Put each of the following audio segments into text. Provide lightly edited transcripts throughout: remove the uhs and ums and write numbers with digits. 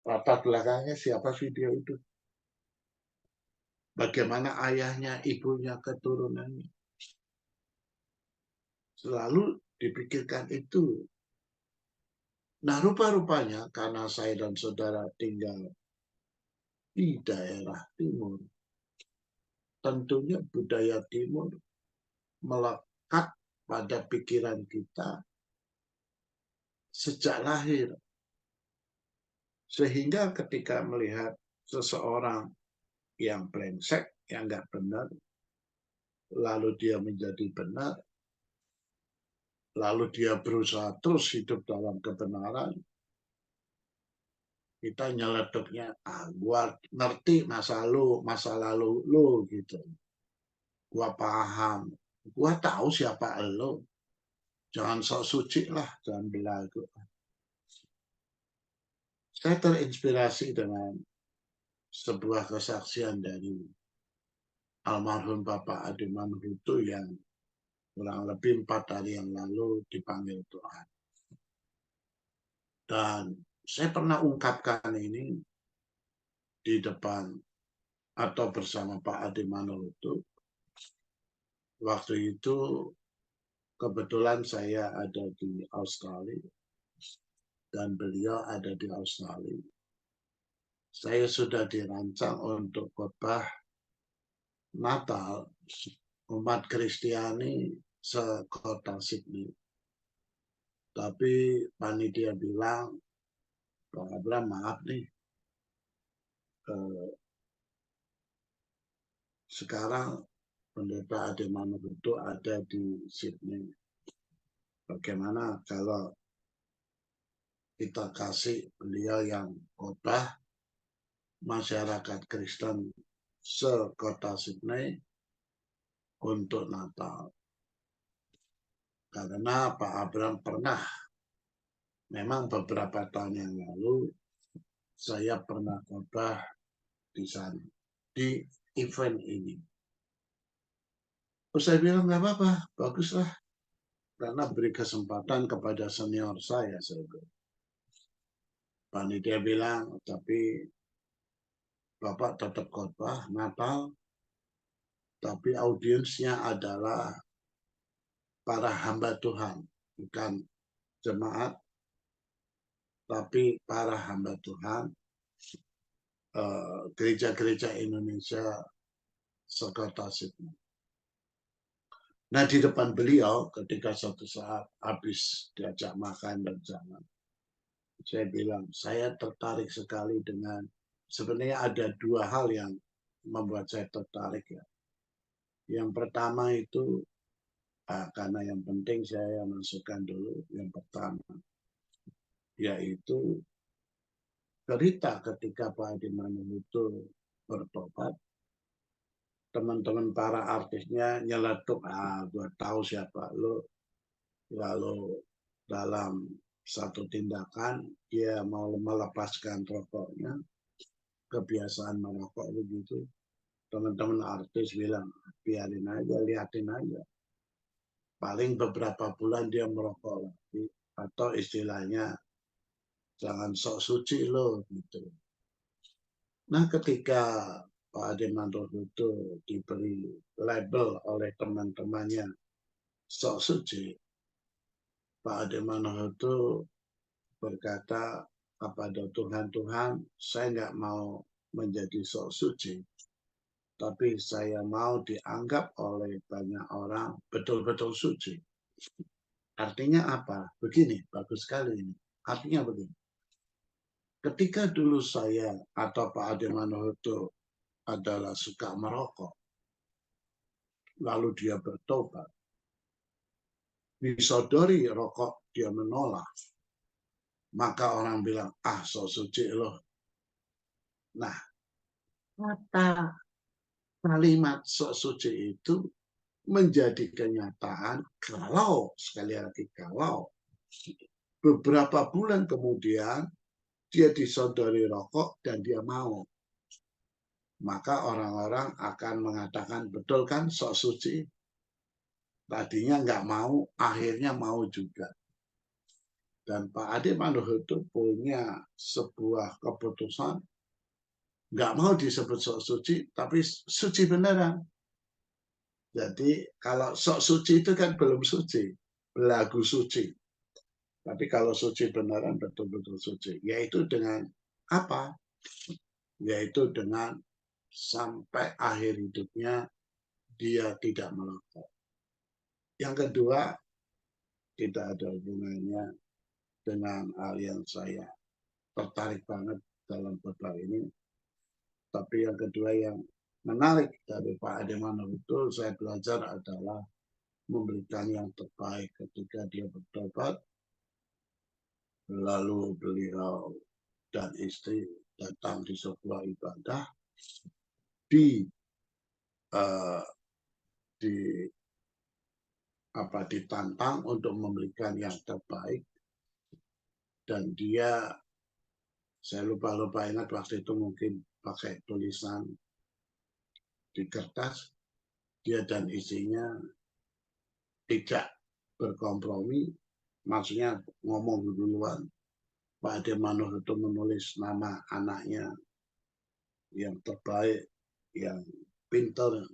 latar belakangnya siapa video itu? Bagaimana ayahnya, ibunya, keturunannya. Selalu dipikirkan itu. Nah, rupa-rupanya karena saya dan saudara tinggal di daerah timur, tentunya budaya timur melekat pada pikiran kita sejak lahir. Sehingga ketika melihat seseorang yang brengsek, yang nggak benar, lalu dia menjadi benar, lalu dia berusaha terus hidup dalam kebenaran, kita nyeleduknya, gua ngerti masa lalu lu gitu. Gua paham, gua tahu siapa lo. Jangan sok suci lah, jangan belagu. Saya terinspirasi dengan sebuah kesaksian dari almarhum Bapak Adiman Hutu yang kurang lebih 4 hari yang lalu dipanggil Tuhan. Dan saya pernah ungkapkan ini di depan atau bersama Pak Adiman Hutu. Waktu itu kebetulan saya ada di Australia dan beliau ada di Australia. Saya sudah dirancang untuk khotbah Natal umat Kristiani sekota Sydney. Tapi panitia bilang, Pak Abraham maaf nih, sekarang pendeta Ademano itu ada di Sydney. Bagaimana kalau kita kasih beliau yang khotbah masyarakat Kristen sekota Sydney untuk Natal. Karena Pak Abraham pernah, memang beberapa tahun yang lalu, saya pernah khotbah di sana, di event ini. Terus saya bilang, nggak apa-apa, baguslah. Karena beri kesempatan kepada senior saya. Panitia bilang, tapi Bapak tetap khotbah Natal, tapi audiensnya adalah para hamba Tuhan, bukan jemaat, tapi para hamba Tuhan, gereja-gereja Indonesia sekota Sydney. Nah, di depan beliau ketika suatu saat habis diajak makan dan jalan, saya bilang, saya tertarik sekali dengan, sebenarnya ada 2 hal yang membuat saya tertarik ya. Yang pertama itu, karena yang penting saya masukkan dulu, yang pertama, yaitu cerita ketika Pak Adiman itu bertobat, teman-teman para artisnya nyeletuk, gue tahu siapa lo, lalu dalam satu tindakan dia mau melepaskan rokoknya, kebiasaan merokok begitu, teman-teman artis bilang biarin aja, liatin aja, paling beberapa bulan dia merokok lagi, atau istilahnya jangan sok suci lo gitu. Nah, ketika Pak Adiman itu diberi label oleh teman-temannya sok suci, Pak Adiman itu berkata kepada Tuhan, saya nggak mau menjadi sok suci, tapi saya mau dianggap oleh banyak orang betul-betul suci. Artinya apa? Begini, bagus sekali ini. Artinya begini. Ketika dulu saya atau Pak Adiman itu adalah suka merokok, lalu dia bertobat, disodori rokok dia menolak, maka orang bilang, so suci loh. Nah, kata kalimat sok suci itu menjadi kenyataan kalau, sekali lagi kalau, beberapa bulan kemudian dia disodori rokok dan dia mau. Maka orang-orang akan mengatakan, betul kan sok suci? Tadinya nggak mau, akhirnya mau juga. Dan Pak Ade Manohutu punya sebuah keputusan, nggak mau disebut sok suci, tapi suci beneran. Jadi kalau sok suci itu kan belum suci, belagu suci. Tapi kalau suci beneran betul-betul suci, yaitu dengan apa? Yaitu dengan sampai akhir hidupnya dia tidak merokok. Yang kedua, tidak ada hubungannya dengan hal yang saya tertarik banget dalam khotbah ini. Tapi yang kedua yang menarik dari Pak Ade Manohutu saya belajar adalah memberikan yang terbaik ketika dia bertobat. Lalu beliau dan istri datang di sebuah ibadah di uh, di ditantang untuk memberikan yang terbaik, dan dia, saya lupa ingat waktu itu mungkin pakai tulisan di kertas, dia dan istrinya tidak berkompromi, maksudnya ngomong duluan. Pak Ade Manohutu menulis nama anaknya yang terbaik, yang pintar,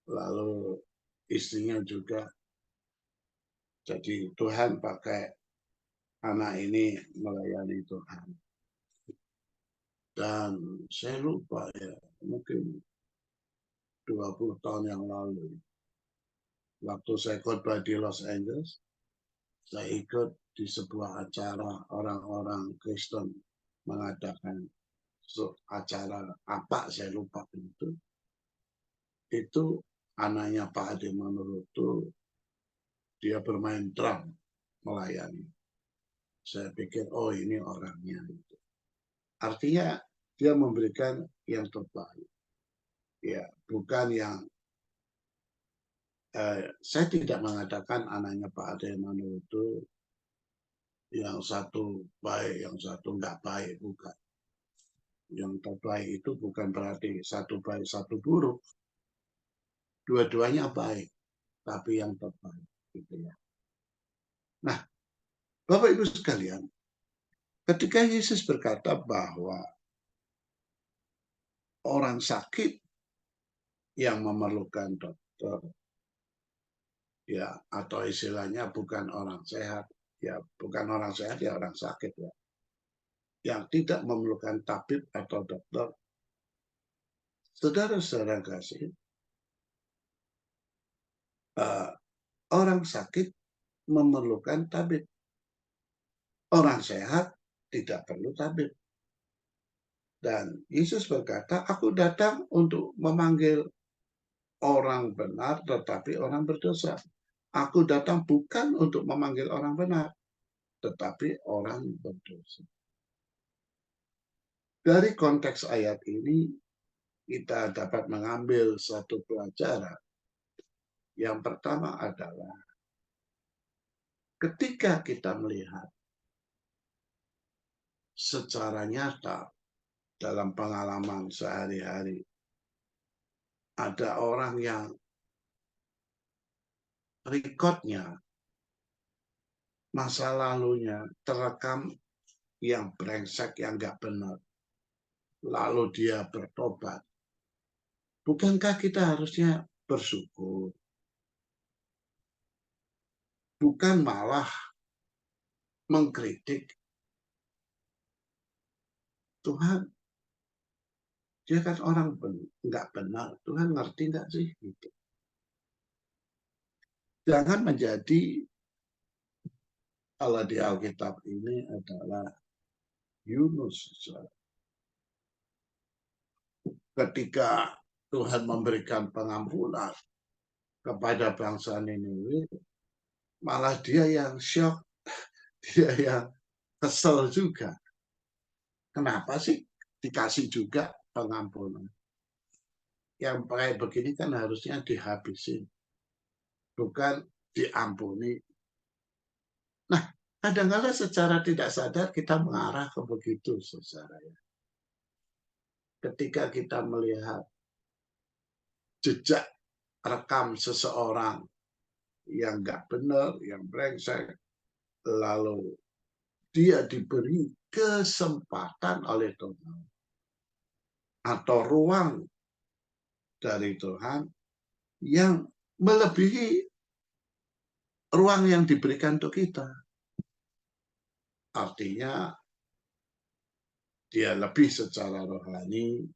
lalu istrinya juga. Jadi Tuhan pakai anak ini melayani Tuhan. Dan saya lupa ya, mungkin 20 tahun yang lalu, waktu saya khotbah di Los Angeles, saya ikut di sebuah acara orang-orang Kristen mengadakan acara apa, saya lupa itu. Itu anaknya Pak Ade Manohutu, dia bermain drum melayani. Saya pikir, oh ini orangnya. Artinya dia memberikan yang terbaik. Ya, bukan yang saya tidak mengatakan anaknya Pak Ade Manohutu yang satu baik, yang satu enggak baik, bukan. Yang terbaik itu bukan berarti satu baik, satu buruk. Dua-duanya baik, tapi yang terbaik. Gitu ya. Nah, Bapak Ibu sekalian, ketika Yesus berkata bahwa orang sakit yang memerlukan dokter, ya, atau istilahnya bukan orang sehat, ya bukan orang sehat, ya orang sakit, ya, yang tidak memerlukan tabib atau dokter. Saudara-saudara kasih, orang sakit memerlukan tabib. Orang sehat tidak perlu tabib. Dan Yesus berkata, aku datang untuk memanggil orang benar, tetapi orang berdosa. Aku datang bukan untuk memanggil orang benar, tetapi orang berdosa. Dari konteks ayat ini, kita dapat mengambil satu pelajaran. Yang pertama adalah, ketika kita melihat secara nyata dalam pengalaman sehari-hari, ada orang yang rekodnya, masa lalunya terekam yang brengsek, yang nggak benar, lalu dia bertobat. Bukankah kita harusnya bersyukur? Bukan malah mengkritik. Tuhan, dia kan orang nggak benar. Tuhan ngerti nggak sih? Gitu. Jangan menjadi, kalau di Alkitab ini adalah Yunus. Ketika Tuhan memberikan pengampunan kepada bangsa Niniwe, malah dia yang syok, dia yang kesel juga. Kenapa sih dikasih juga pengampunan? Yang kayak begini kan harusnya dihabisin, bukan diampuni. Nah, kadang-kadang secara tidak sadar kita mengarah ke begitu, saudara. Ketika kita melihat jejak rekam seseorang yang nggak benar, yang brengsek, lalu dia diberi kesempatan oleh Tuhan atau ruang dari Tuhan yang melebihi ruang yang diberikan untuk kita. Artinya dia lebih secara rohani,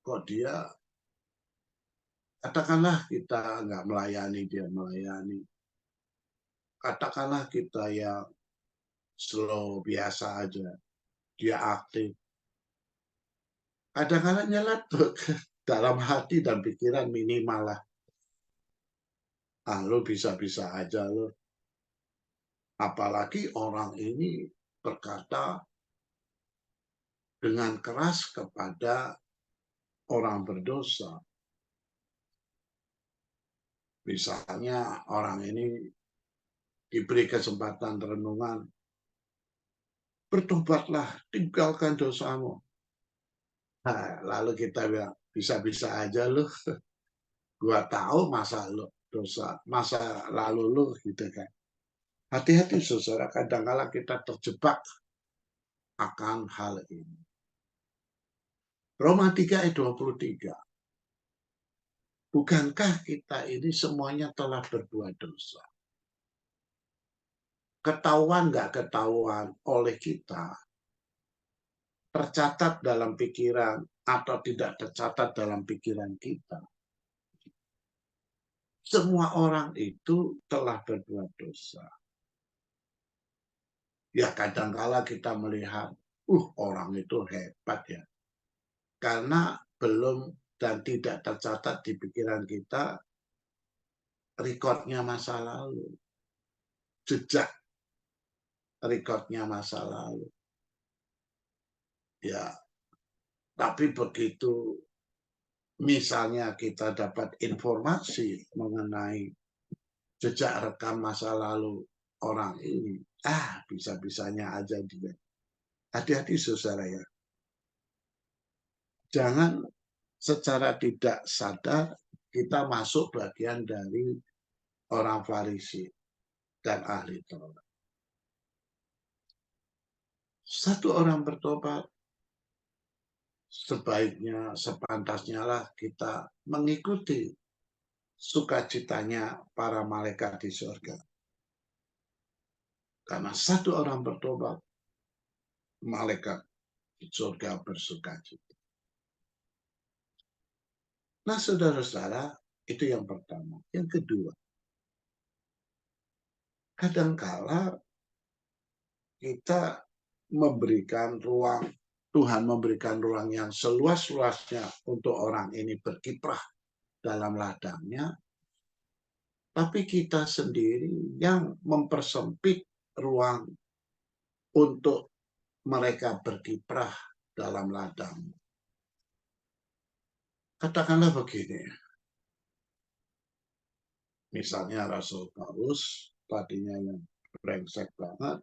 kok dia, katakanlah kita nggak melayani, dia melayani. Katakanlah kita yang slow, biasa aja, dia aktif. Kadang-kadang nyeletuk dalam hati dan pikiran minimal lah. Lo bisa-bisa aja lo. Apalagi orang ini berkata dengan keras kepada orang berdosa. Misalnya orang ini diberi kesempatan renungan, bertobatlah, tinggalkan dosamu. Nah, lalu kita bilang, bisa-bisa aja lo. Gua tahu masa lo dosa, masa lalu lo gitu kan. Hati-hati saudara, kadang-kala kita terjebak akan hal ini. Roma 3 ayat 23. Bukankah kita ini semuanya telah berbuat dosa? Ketahuan nggak ketahuan oleh kita, tercatat dalam pikiran atau tidak tercatat dalam pikiran kita. Semua orang itu telah berbuat dosa. Ya kadang-kala kita melihat, orang itu hebat ya. Karena belum dan tidak tercatat di pikiran kita rekodnya masa lalu. Jejak rekodnya masa lalu. Ya, tapi begitu misalnya kita dapat informasi mengenai jejak rekam masa lalu orang ini, bisa-bisanya aja dia. Hati-hati saudara ya. Jangan secara tidak sadar kita masuk bagian dari orang Farisi dan ahli Taurat. Satu orang bertobat, sebaiknya, sepantasnya lah kita mengikuti sukacitanya para malaikat di surga. Karena satu orang bertobat, malaikat di surga bersukacita. Nah, saudara-saudara, itu yang pertama. Yang kedua, kadangkala kita memberikan ruang, Tuhan memberikan ruang yang seluas-luasnya untuk orang ini berkiprah dalam ladangnya, tapi kita sendiri yang mempersempit ruang untuk mereka berkiprah dalam ladang. Katakanlah begini, misalnya Rasul Paulus, tadinya yang brengsek banget,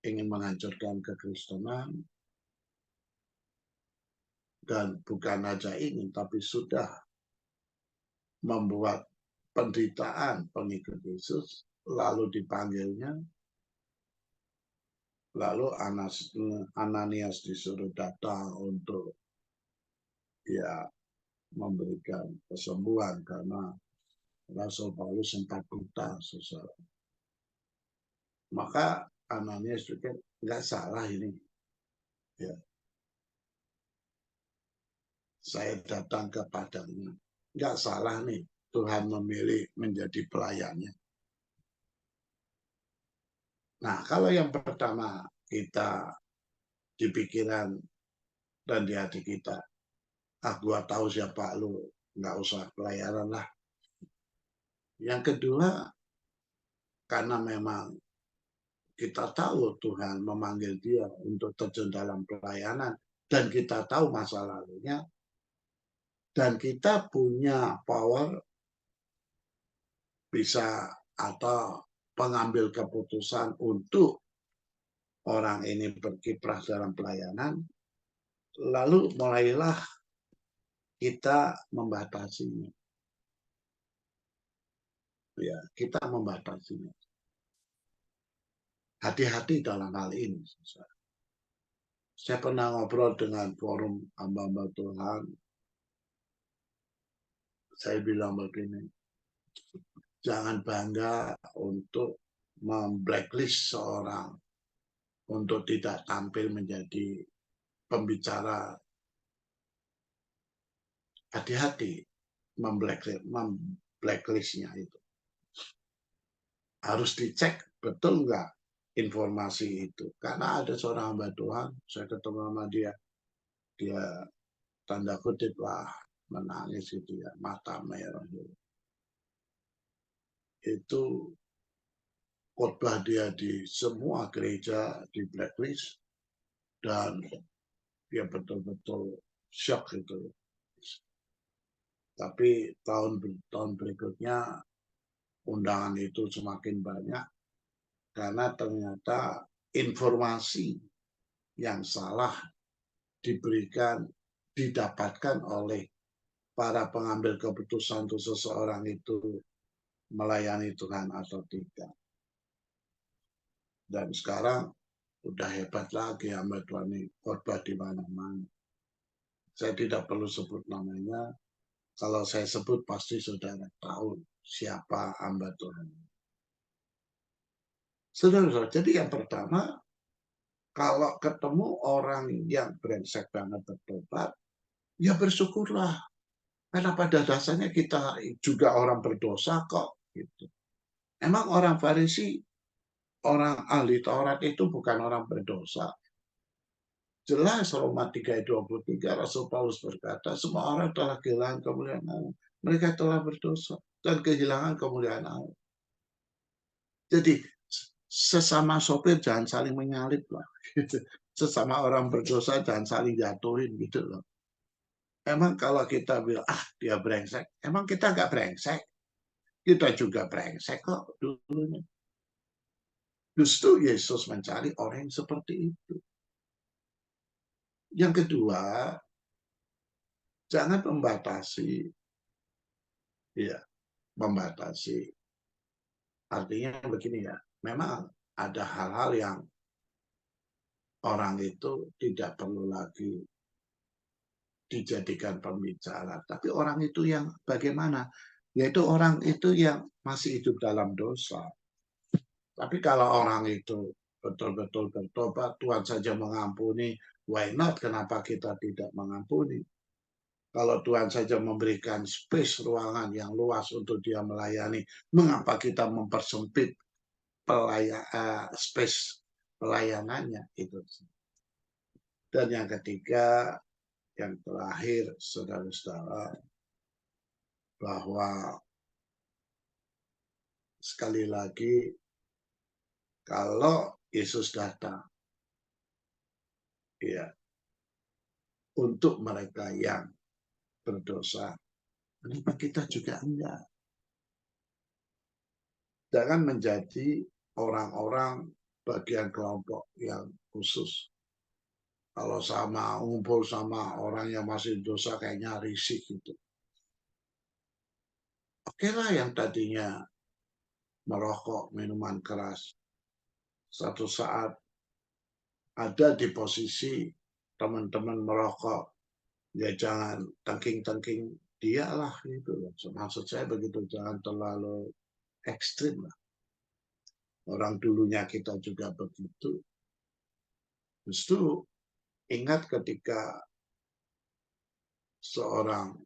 ingin menghancurkan kekristenan, dan bukan saja ingin, tapi sudah membuat penderitaan pengikut Yesus, lalu dipanggilnya, lalu Ananias disuruh datang untuk memberikan kesembuhan karena Rasul Paulus sempat buta, saudara. Maka Ananias juga nggak salah ini. Ya. Saya datang kepadanya. Nggak salah nih, Tuhan memilih menjadi pelayannya. Nah, kalau yang pertama kita di pikiran dan di hati kita, gua tahu siapa lu, nggak usah pelayanan lah. Yang kedua, karena memang kita tahu Tuhan memanggil dia untuk terjun dalam pelayanan, dan kita tahu masa lalunya, dan kita punya power bisa atau pengambil keputusan untuk orang ini berkiprah dalam pelayanan, lalu mulailah kita membatasinya. Ya, kita membatasinya. hati-hati dalam hal ini. Saya pernah ngobrol dengan forum hamba-hamba Tuhan. Saya bilang begini, jangan bangga untuk memblacklist seorang untuk tidak tampil menjadi pembicara. Hati-hati memblacklistnya itu. Harus dicek betul nggak informasi itu. Karena ada seorang hamba Tuhan, saya ketemu sama dia tanda kutip lah menangis gitu ya, mata merah gitu. Itu khotbah dia di semua gereja di blacklist dan dia betul-betul shock gitu. Tapi tahun berikutnya undangan itu semakin banyak karena ternyata informasi yang salah didapatkan oleh para pengambil keputusan untuk seseorang itu melayani Tuhan atau tidak. Dan sekarang udah hebat lagi hamba Tuhan ini khotbah di mana-mana. Saya tidak perlu sebut namanya. Kalau saya sebut pasti saudara tahu siapa hamba Tuhan. Saudara, jadi yang pertama, kalau ketemu orang yang brengsek banget bertobat, ya bersyukurlah. Karena pada dasarnya kita juga orang berdosa kok. Gitu. Emang orang Farisi, orang ahli Taurat itu bukan orang berdosa. Jelas Roma 3:23 Rasul Paulus berkata, semua orang telah kehilangan kemuliaan Allah. Mereka telah berdosa dan kehilangan kemuliaan Allah. Jadi sesama sopir jangan saling menyalip lah. Gitu. Sesama orang berdosa jangan saling jatuhin gitu loh. Emang kalau kita bilang, dia brengsek. Emang kita nggak brengsek. Kita juga brengsek kok dulunya. Justru Yesus mencari orang yang seperti itu. Yang kedua, jangan membatasi. Ya, membatasi. Artinya begini ya, memang ada hal-hal yang orang itu tidak perlu lagi dijadikan pembicara. Tapi orang itu yang bagaimana? Yaitu orang itu yang masih hidup dalam dosa. Tapi kalau orang itu betul-betul bertobat, Tuhan saja mengampuni, why not? Kenapa kita tidak mengampuni? Kalau Tuhan saja memberikan space ruangan yang luas untuk dia melayani, mengapa kita mempersempit space pelayanannya itu? Dan yang ketiga, yang terakhir, saudara-saudara, bahwa sekali lagi, kalau Yesus datang, ya, untuk mereka yang berdosa, kenapa kita juga enggak? Jangan menjadi orang-orang bagian kelompok yang khusus. Kalau sama ngumpul sama orang yang masih dosa kayaknya risih gitu. Oke lah yang tadinya merokok, minuman keras. Satu saat ada di posisi teman-teman merokok, ya jangan tengking-tengking dia lah gitu. Maksud saya begitu, jangan terlalu ekstrim lah. Orang dulunya kita juga begitu. Justru ingat ketika seorang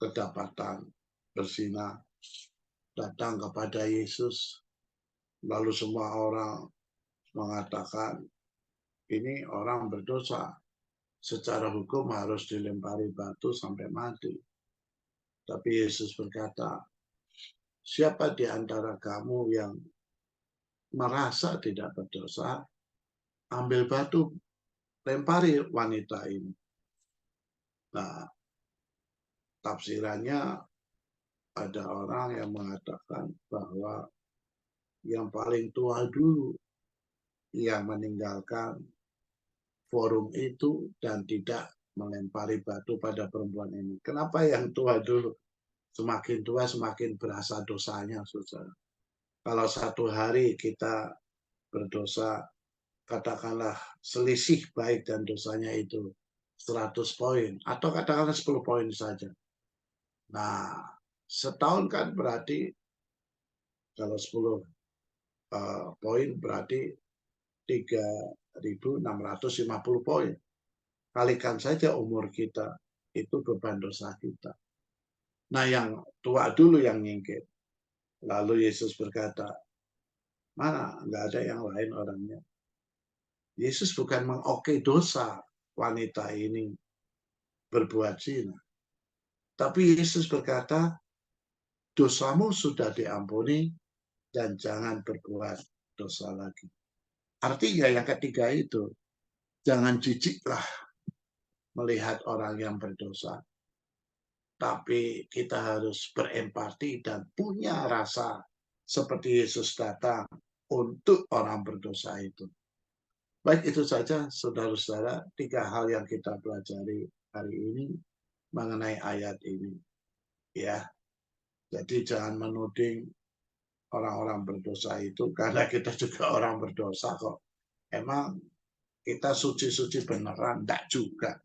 kedapatan berzina datang kepada Yesus, lalu semua orang mengatakan ini orang berdosa, secara hukum harus dilempari batu sampai mati. Tapi Yesus berkata, siapa di antara kamu yang merasa tidak berdosa, ambil batu, lempari wanita ini. Nah, tafsirannya ada orang yang mengatakan bahwa yang paling tua dulu yang meninggalkan forum itu dan tidak melempari batu pada perempuan ini. Kenapa yang tua dulu? Semakin tua semakin berasa dosanya, saudara. Kalau satu hari kita berdosa, katakanlah selisih baik dan dosanya itu 100 poin, atau katakanlah 10 poin saja. Nah, setahun kan berarti kalau 10 poin berarti 3.650 poin. Kalikan saja umur kita, itu beban dosa kita. Nah, yang tua dulu yang nyingkir. Lalu Yesus berkata, mana nggak ada yang lain orangnya. Yesus bukan mengoke dosa wanita ini berbuat zina. Tapi Yesus berkata, dosamu sudah diampuni dan jangan berbuat dosa lagi. Artinya yang ketiga itu, jangan jijiklah melihat orang yang berdosa. Tapi kita harus berempati dan punya rasa seperti Yesus datang untuk orang berdosa itu. Baik, itu saja saudara-saudara, 3 hal yang kita pelajari hari ini mengenai ayat ini. Ya, jadi jangan menuding orang-orang berdosa itu karena kita juga orang berdosa kok. Emang kita suci-suci beneran? Enggak juga.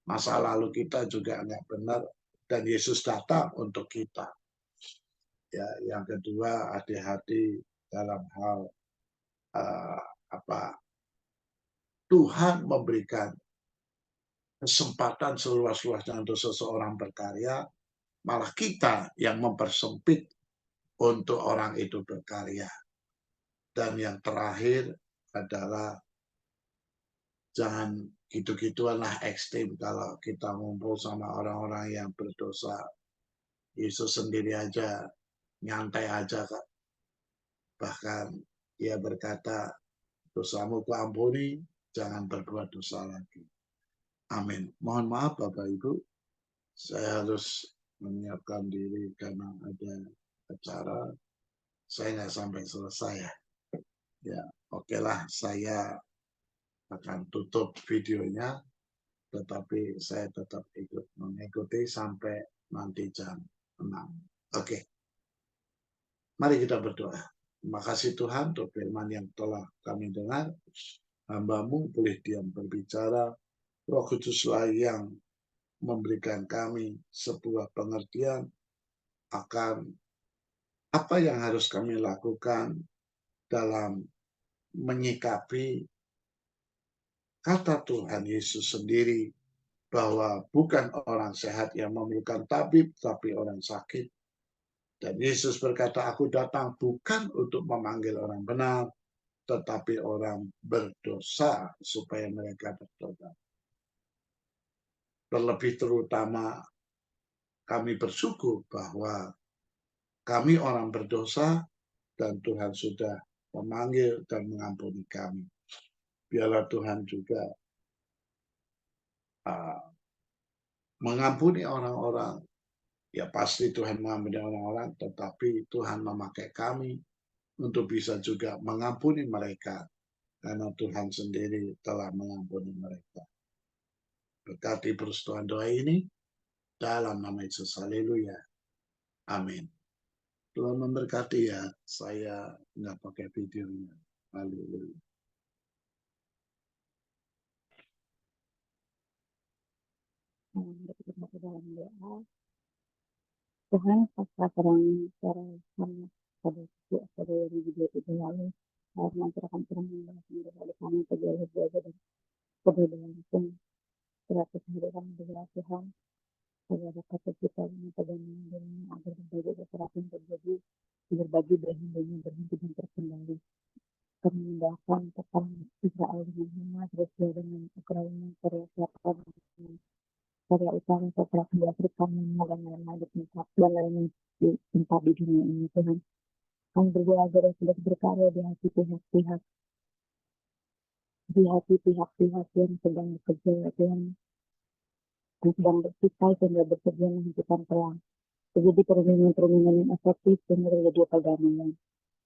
Masa lalu kita juga enggak benar dan Yesus datang untuk kita. Ya, yang kedua, hati-hati dalam hal Tuhan memberikan kesempatan seluas-luasnya untuk seseorang berkarya, malah kita yang mempersempit untuk orang itu berkarya. Dan yang terakhir adalah jangan gitu-gituan lah ekstrim kalau kita ngumpul sama orang-orang yang berdosa. Yesus sendiri aja nyantai aja, Kak. Bahkan dia berkata, dosamu kuampuni, jangan berbuat dosa lagi. Amin. Mohon maaf Bapak Ibu, saya harus menyiapkan diri karena ada acara. Saya nggak sampai selesai ya. Ya, oke lah, saya akan tutup videonya, tetapi saya tetap ikut mengikuti sampai nanti jam 6. Oke, mari kita berdoa. Terima kasih Tuhan untuk firman yang telah kami dengar. Hamba-Mu boleh diam berbicara. Roh Kuduslah yang memberikan kami sebuah pengertian akan apa yang harus kami lakukan dalam menyikapi kata Tuhan Yesus sendiri bahwa bukan orang sehat yang memerlukan tabib, tapi orang sakit. Dan Yesus berkata, aku datang bukan untuk memanggil orang benar, tetapi orang berdosa supaya mereka bertobat. Terlebih terutama kami bersyukur bahwa kami orang berdosa dan Tuhan sudah memanggil dan mengampuni kami. Biarlah Tuhan juga mengampuni orang-orang. Ya pasti Tuhan mengampuni orang-orang, tetapi Tuhan memakai kami untuk bisa juga mengampuni mereka. Karena Tuhan sendiri telah mengampuni mereka. Berkati persetujuan doa ini, dalam nama Yesus, haleluya. Amin. Tuhan memberkati ya, saya nggak pakai videonya. Haleluya. Berdoa dalam doa. Tuhan, pasrah terang secara sama pada pada 2023 lalu, saya mencerahkan terang yang dari kami terjadi dan kebebasan pun terakhir hari dengan Tuhan agar dapat kita menyatakan dengan agar berbagai kekerasan terjadi berbagi berhenti dan terkendali. Kami mendoakan tentang Israel dengan Hamas, Rusia dengan Ukraina, Korea Selatan, Korea Utara, setelah di Afrika, dan lain-lain di tempat di dunia ini, Tuhan. Kami berdoa agar sudah berkarya di hati pihak-pihak yang sedang bekerja, Tuhan, yang sedang berpisah sehingga bekerja menghentikan perang. Terjadi perundingan yang efektif dan terjadi perdamaian.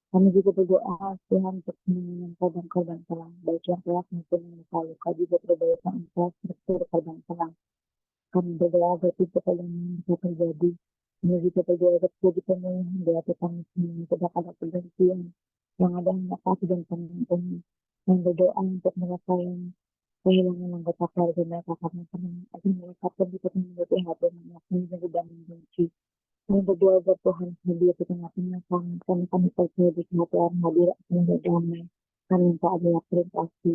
Kami juga berdoa Tuhan untuk menangani korban-korban perang, baik yang tewas maupun yang luka-luka, juga perbaikan infrastruktur korban perang. Kami berdoa agar tidak perdamaian bisa terjadi. Kami juga berdoa agar terjadi pemulihan di hati kami semua, tidak ada pergantian yang ada hanya kasih dan penonton, dan berdoa untuk mereka yang kehilangan anggota keluarga mereka karena agar mereka pun dapat mengerti hati mengaku dan membenci. Kami berdoa agar Tuhan hadir di tengah-tengah kami, karena kami percaya di hati orang hadir akan menjadi damai. Kami minta adalah prestasi.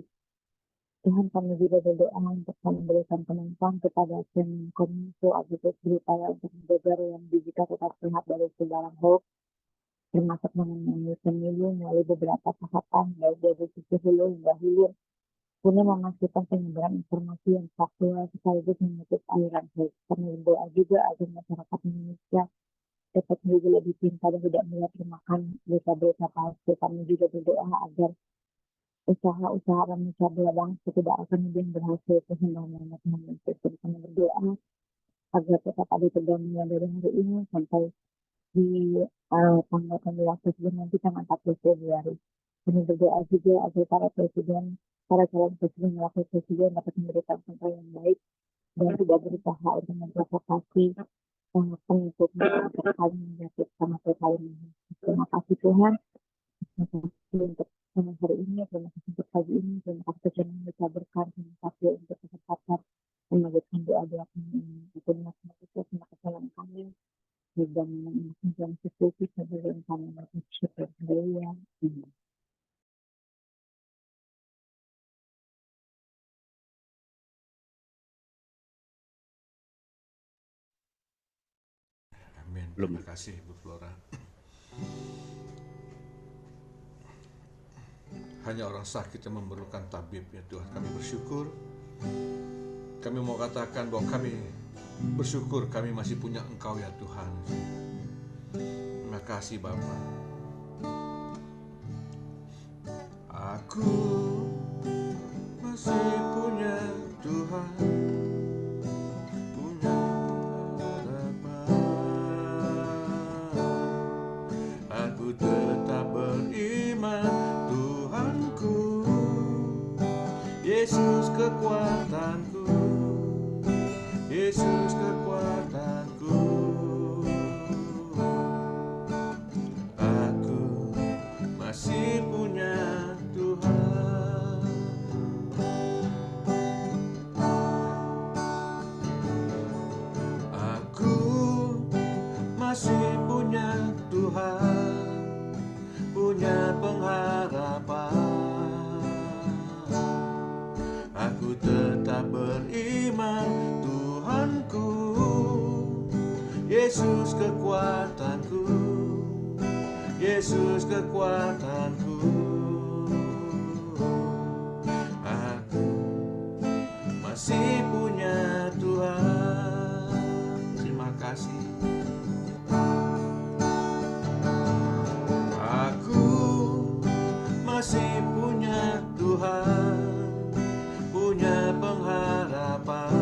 Tuhan, kami juga berdoa untuk memberikan kemampuan kepada Kemenkominfo agar terus berupaya untuk menjaga ruang digital tetap sehat dari sebarang hoax, termasuk mengenai pemilu melalui beberapa tahapan, baik dari sisi hulu hingga hilir, guna memastikan penyebaran informasi yang faktual sekaligus menutup aliran hoax. Kami berdoa juga agar masyarakat Indonesia dapat menjadi lebih pintar dan tidak mudah termakan berita-berita palsu. Kami juga berdoa agar usaha-usaha memecah belah bangsa tidak akan lebih berhasil sehingga nama Tuhan Yesus. Kami berdoa agar tetap ada perdamaian dari hari ini sampai di tanggal 16 Februari nanti tanggal 40 Februari. Kami berdoa juga agar para calon presiden dan wakil presiden dapat memberikan contoh yang baik dan tidak berusaha untuk memprovokasi pengikut mereka saling menyakit sama sekali. Terima kasih Tuhan. Terima kasih untuk hari ini, terima kasih untuk pagi ini, terima kasih yang bisa berkat, terima kasih untuk kesempatan melanjutkan doa-doa kami ini. Terima kasih terima kasih yang kami dan yang sesuai sebelum kami bersyukur. Haleluya. Amin. Terima kasih Bu Flora. Hanya orang sakit yang memerlukan tabib ya Tuhan. Kami bersyukur. Kami mau katakan bahwa kami bersyukur kami masih punya Engkau ya Tuhan. Terima kasih Bapa. Aku masih punya Tuhan, punya harapan. Aku tetap beriman Tuhanku, Yesus kekuatanku, Yesus kekuatanku. Aku masih punya Tuhan. Aku masih punya Tuhan, punya pengharapan. Aku tetap beriman Tuhanku, Yesus kekuatanku, Yesus kekuatanku. Aku masih punya Tuhan. Terima kasih. Aku masih punya Tuhan, punya pengharapan.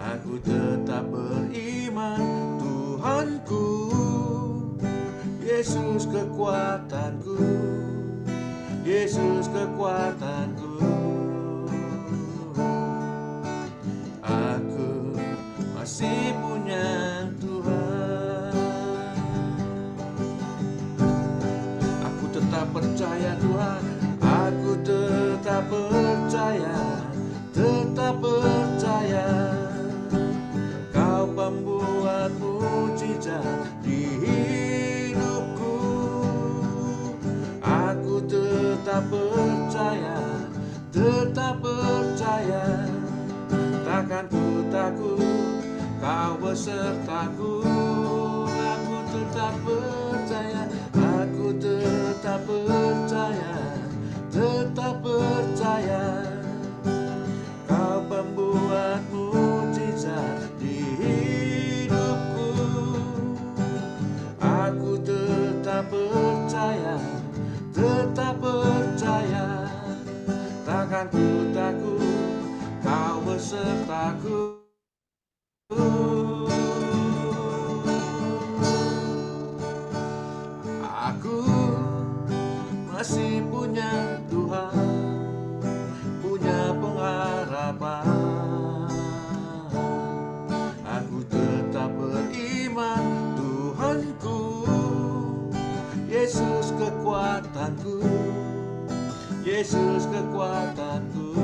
Aku tetap beriman Tuhanku, Yesus kekuatanku, Yesus kekuatanku. Aku masih punya Tuhan. Aku tetap percaya Tuhan, aku tetap percaya, tetap percaya. Kau pembuat mujizat di hidupku. Aku tetap percaya, tetap percaya. Takkan ku takut, Kau besertaku. Aku tetap percaya, aku tetap percaya, tetap percaya. Kau pembuat mujizat di hidupku. Aku tetap percaya, tetap percaya. Takkan ku takut, Kau besertaku. Aku masih punya Tuhan, punya pengharapan. Aku tetap beriman Tuhanku, kekuatanku.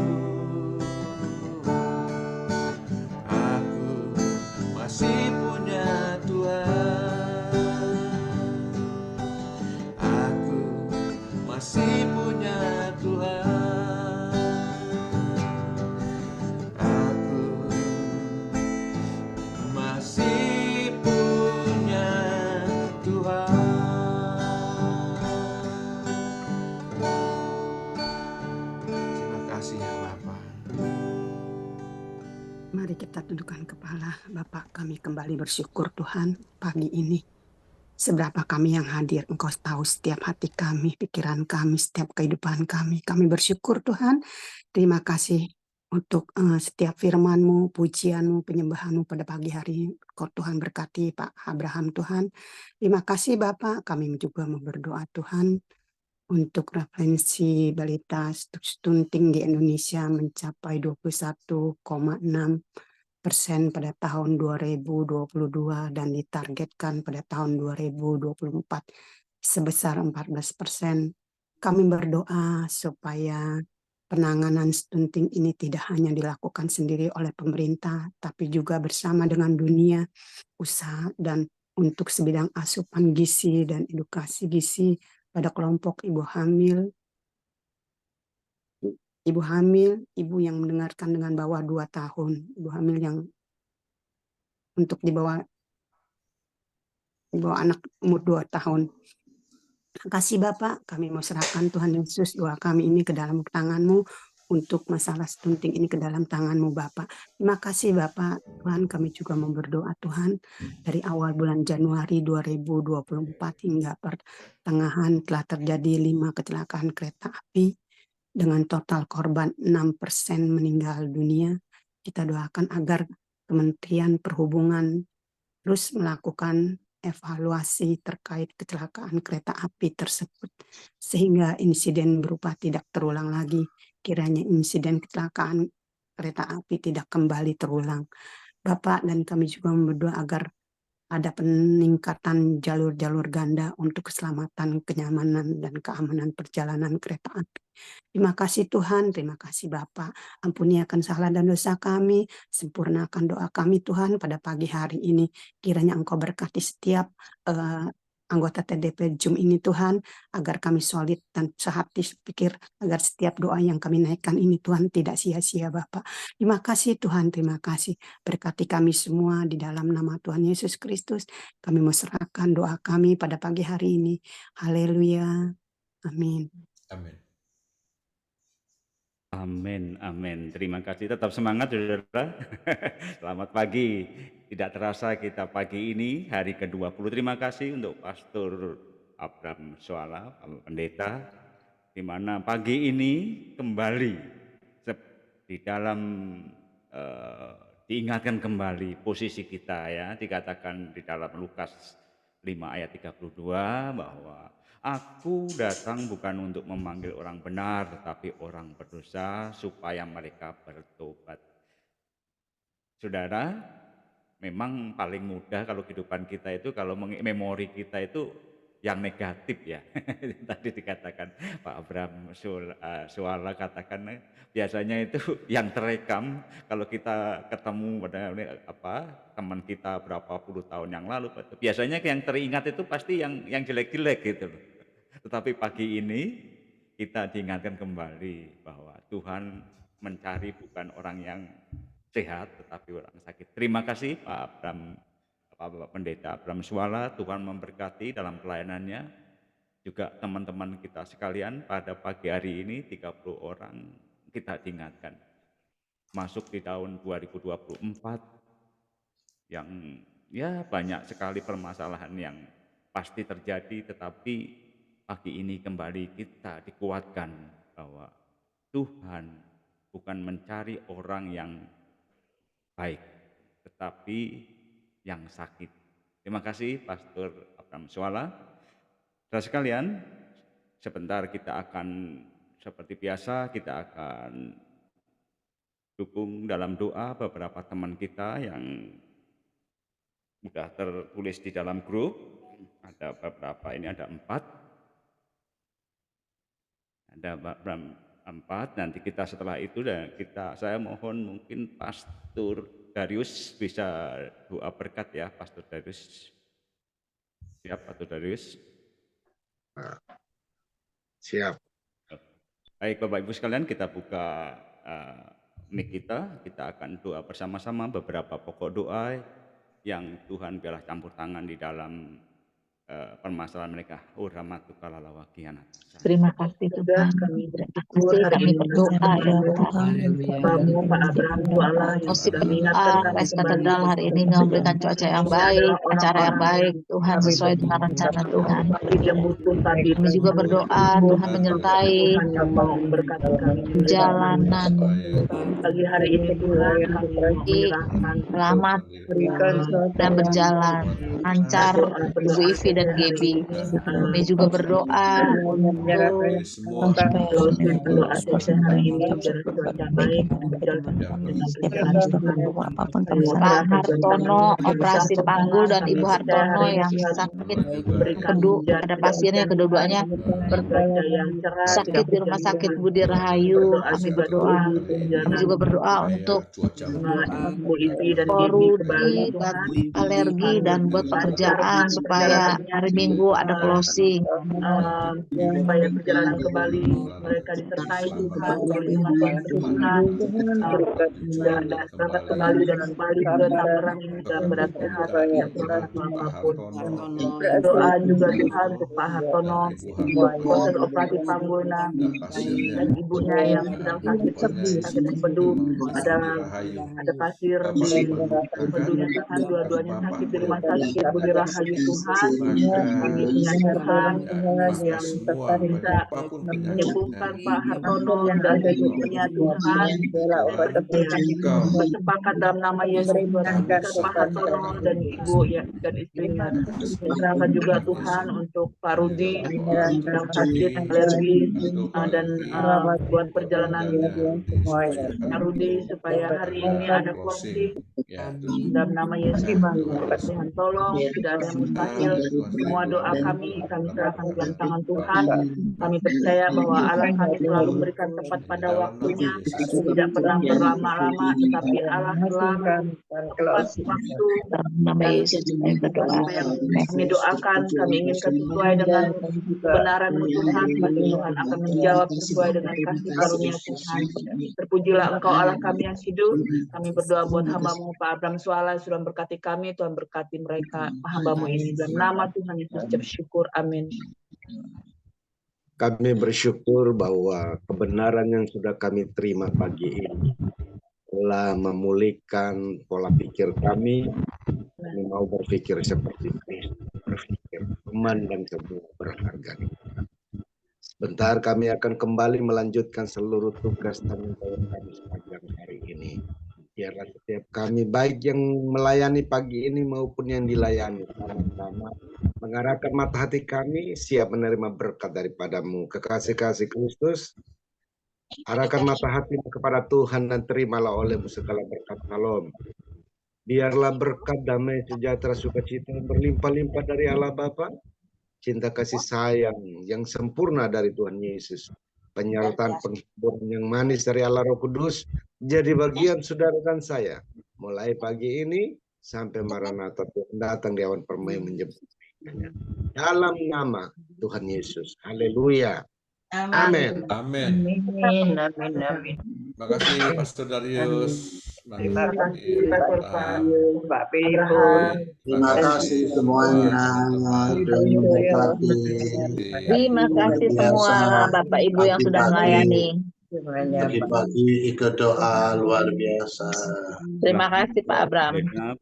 Aku masih punya Tuhan. Aku masih punya Tuhan. Aku masih punya Tuhan. Terima kasih ya Bapa. Mari kita tundukkan kepala. Bapak, kami kembali bersyukur Tuhan pagi ini. Seberapa kami yang hadir, Engkau tahu setiap hati kami, pikiran kami, setiap kehidupan kami. Kami bersyukur Tuhan. Terima kasih untuk setiap firman-Mu, pujian-Mu, penyembahan-Mu pada pagi hari. Kau Tuhan berkati Pak Abraham Tuhan. Terima kasih Bapak. Kami juga mau berdoa Tuhan untuk referensi balita stunting di Indonesia mencapai 21,6% pada tahun 2022 dan ditargetkan pada tahun 2024 sebesar 14%. Kami berdoa supaya penanganan stunting ini tidak hanya dilakukan sendiri oleh pemerintah, tapi juga bersama dengan dunia usaha dan untuk sebidang asupan gizi dan edukasi gizi pada kelompok ibu hamil, ibu yang mendengarkan dengan bawah 2 tahun, ibu hamil yang untuk di bawah anak umur 2 tahun. Terima kasih Bapak, kami mau serahkan Tuhan Yesus doa kami ini ke dalam tangan-Mu, untuk masalah stunting ini ke dalam tangan-Mu Bapak. Terima kasih Bapak, Tuhan kami juga mau berdoa Tuhan, dari awal bulan Januari 2024 hingga pertengahan telah terjadi 5 kecelakaan kereta api, dengan total korban 6% meninggal dunia. Kita doakan agar Kementerian Perhubungan terus melakukan evaluasi terkait kecelakaan kereta api tersebut, sehingga insiden berupa tidak terulang lagi. Kiranya insiden kecelakaan kereta api tidak kembali terulang. Bapak dan kami juga berdoa agar ada peningkatan jalur-jalur ganda untuk keselamatan, kenyamanan, dan keamanan perjalanan kereta api. Terima kasih Tuhan, terima kasih Bapak. Ampuni akan salah dan dosa kami, sempurnakan doa kami Tuhan pada pagi hari ini. Kiranya Engkau berkati setiap anggota TDP Zoom ini Tuhan, agar kami solid dan sehati pikir, agar setiap doa yang kami naikkan ini Tuhan tidak sia-sia Bapak. Terima kasih Tuhan, terima kasih. Berkati kami semua di dalam nama Tuhan Yesus Kristus. Kami mau serahkan doa kami pada pagi hari ini. Haleluya. Amin. Amin. Amin, amin. Terima kasih. Tetap semangat, saudara. Selamat pagi. Tidak terasa kita pagi ini hari ke-20. Terima kasih untuk Pastor Abraham Suala, Bapak Pendeta, di mana pagi ini kembali di dalam diingatkan kembali posisi kita ya, dikatakan di dalam Lukas 5 ayat 32 bahwa Aku datang bukan untuk memanggil orang benar, tetapi orang berdosa supaya mereka bertobat. Saudara, memang paling mudah kalau kehidupan kita itu, kalau memori kita itu yang negatif ya. Tadi dikatakan Pak Abraham Suala katakan biasanya itu yang terekam kalau kita ketemu pada teman kita berapa puluh tahun yang lalu, biasanya yang teringat itu pasti yang jelek-jelek gitu loh. Tetapi pagi ini kita diingatkan kembali bahwa Tuhan mencari bukan orang yang sehat tetapi orang sakit. Terima kasih Pak Bapak Pendeta Abraham Suala, Tuhan memberkati dalam pelayanannya. Juga teman-teman kita sekalian, pada pagi hari ini 30 orang kita diingatkan. Masuk di tahun 2024 yang ya banyak sekali permasalahan yang pasti terjadi, tetapi pagi ini kembali kita dikuatkan bahwa Tuhan bukan mencari orang yang baik, tetapi yang sakit. Terima kasih Pastor Abraham Suala. Saudara sekalian, sebentar kita akan seperti biasa kita akan dukung dalam doa beberapa teman kita yang sudah tertulis di dalam grup. Ada beberapa, ini ada 4. Ada 4. Nanti kita setelah itu dan saya mohon mungkin Pastor Darius bisa doa berkat ya, Pastor Darius. Siap, Pastor Darius? Siap. Baik Bapak Ibu sekalian, kita buka mic kita akan doa bersama-sama beberapa pokok doa yang Tuhan biarlah campur tangan di dalam permasalahan mereka. Terima kasih Tuhan, terima kasih kami berdoa ya Tuhan. Pak Abraham Suala yang Musik sudah mengingatkan berdoa, kami Res kembali Katedral hari ini memberikan cuaca yang baik, acara yang baik, Tuhan sesuai dengan rencana Tuhan. yang butuh tadi. Kami juga berdoa, Tuhan menyertai Tuhan yang mau memberkati kami di jalanan pagi hari ini Tuhan kami menyerahkan selamat dan berjalan lancar Ibu Ivi dan Gaby. Kami juga berdoa untuk hari ini biar cuaca baik Pak Hartono, operasi panggul dan Ibu Hartono yang sakit ada pasiennya kedua-duanya sakit di rumah sakit Budi Rahayu. Kami berdoa. Kami juga berdoa untuk Rudi buat alergi dan buat pekerjaan supaya hari Minggu ada closing. Supaya perjalanan kembali mereka disertai Tuhan oleh Tuhan berangkat kembali dan kembali ke Tangerang ini dalam keadaan sehat yang apapun. Doa juga Tuhan untuk Pak Hartono proses operasi panggulnya dan ibunya yang sedang sakit empedu, ada pasir di empedunya Tuhan, dua-duanya sakit di rumah sakit Budi Rahayu Tuhan. Kami punya Tuhan yang bisa menyembuhkan Pak Hartono dan ibunya Tuhan. Bersepakat dalam nama Yesus menyembuhkan Pak Hartono dan ibu ya dan istrinya. Serahkan juga Tuhan untuk Pak Rudi yang sakit alergi dan buat perjalanan Pak Rudi supaya hari ini ada closing dalam nama Yesus. Tuhan tolong, tidak ada yang mustahil. Semua doa kami serahkan dalam tangan Tuhan. Kami percaya bahwa Allah kami selalu memberikan tepat pada waktunya, tidak pernah berlama-lama, tetapi Allah selalu tepat waktu. Nama Yesus kami berdoa. Kami doakan, kami inginkan sesuai dengan kebenaran-Mu Tuhan, pasti Tuhan akan menjawab sesuai dengan kasih karunia Tuhan. Terpujilah Engkau Allah kami yang hidup. Kami berdoa buat hamba-Mu Pak Abraham Suala sudah berkati kami, Tuhan berkati mereka hamba-Mu ini. Dalam nama Tuhan Yesus bersyukur, amin. Kami bersyukur bahwa kebenaran yang sudah kami terima pagi ini telah memulihkan pola pikir kami. Kami mau berpikir seperti Kristus, berpikir aman dan semua berharga. Sebentar kami akan kembali melanjutkan seluruh tugas tanggung jawab kami sepanjang hari ini. Biarlah setiap kami baik yang melayani pagi ini maupun yang dilayani sama-sama mengarahkan mata hati kami siap menerima berkat daripada-Mu. Kekasih-kasih Kristus, arahkan mata hati kepada Tuhan dan terimalah oleh-Mu segala berkat Shalom. Biarlah berkat damai sejahtera sukacita berlimpah-limpah dari Allah Bapa, cinta kasih sayang yang sempurna dari Tuhan Yesus, penyertaan penghiburan yang manis dari Allah Roh Kudus jadi bagian saudara dan saya mulai pagi ini sampai Maranatha Tuhan datang di awan permai menjemputnya. Dalam nama Tuhan Yesus. Haleluya. Amin. Amin. Terima kasih Pastor Darius. Terima kasih Pak Terima kasih semuanya. Terima kasih semua Bapak Ibu yang sudah melayani. Pagi-pagi ikut doa luar biasa. Terima kasih Pak Abraham. Ya,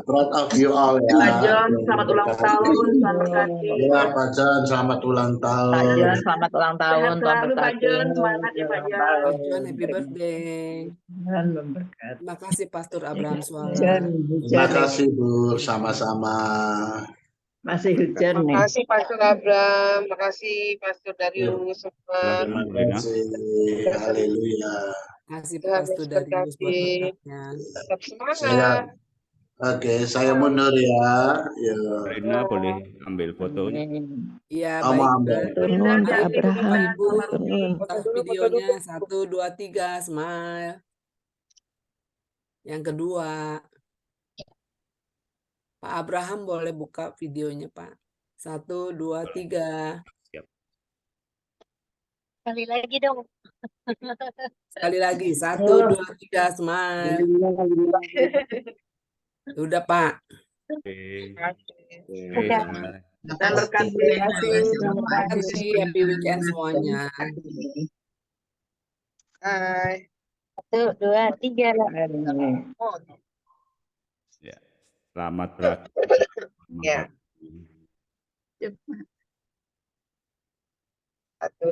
proud of you all ya. Pak John, selamat ulang tahun, Tuhan berkati. Ya, Pak John, selamat ulang tahun. Pak John, selamat ulang tahun, Tuhan Selalu Pak berkati. John, semangat ya Pak John. Pak John, happy birthday. Terima kasih Pastor Abraham Suala. Terima kasih Bu, sama-sama. Masih hujan nih. Makasih Pastor Abraham, makasih Pastor Darius. Terima kasih. Haleluya. Terima kasih Pastor Darius buat berkatnya. Tetap semangat. Saya Oke, saya mundur ya. Ya. Rena boleh ambil fotonya. Iya, Oh, mau baik. ambil. Turun Pak Bapak Abraham, Ibu, turun. start videonya 1, 2, 3, smile. Yang kedua, Pak Abraham boleh buka videonya, Pak. 1, 2, 3. Siap. Sekali lagi dong. Sekali lagi, 1, 2, 3, smile. Udah, Pak. Oke. Oke. Dan berkati. Terima kasih. Happy weekend semuanya. Hai. 1, 2, 3 lah. Ya. Selamat beraktivitas. Ya. 1,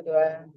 2.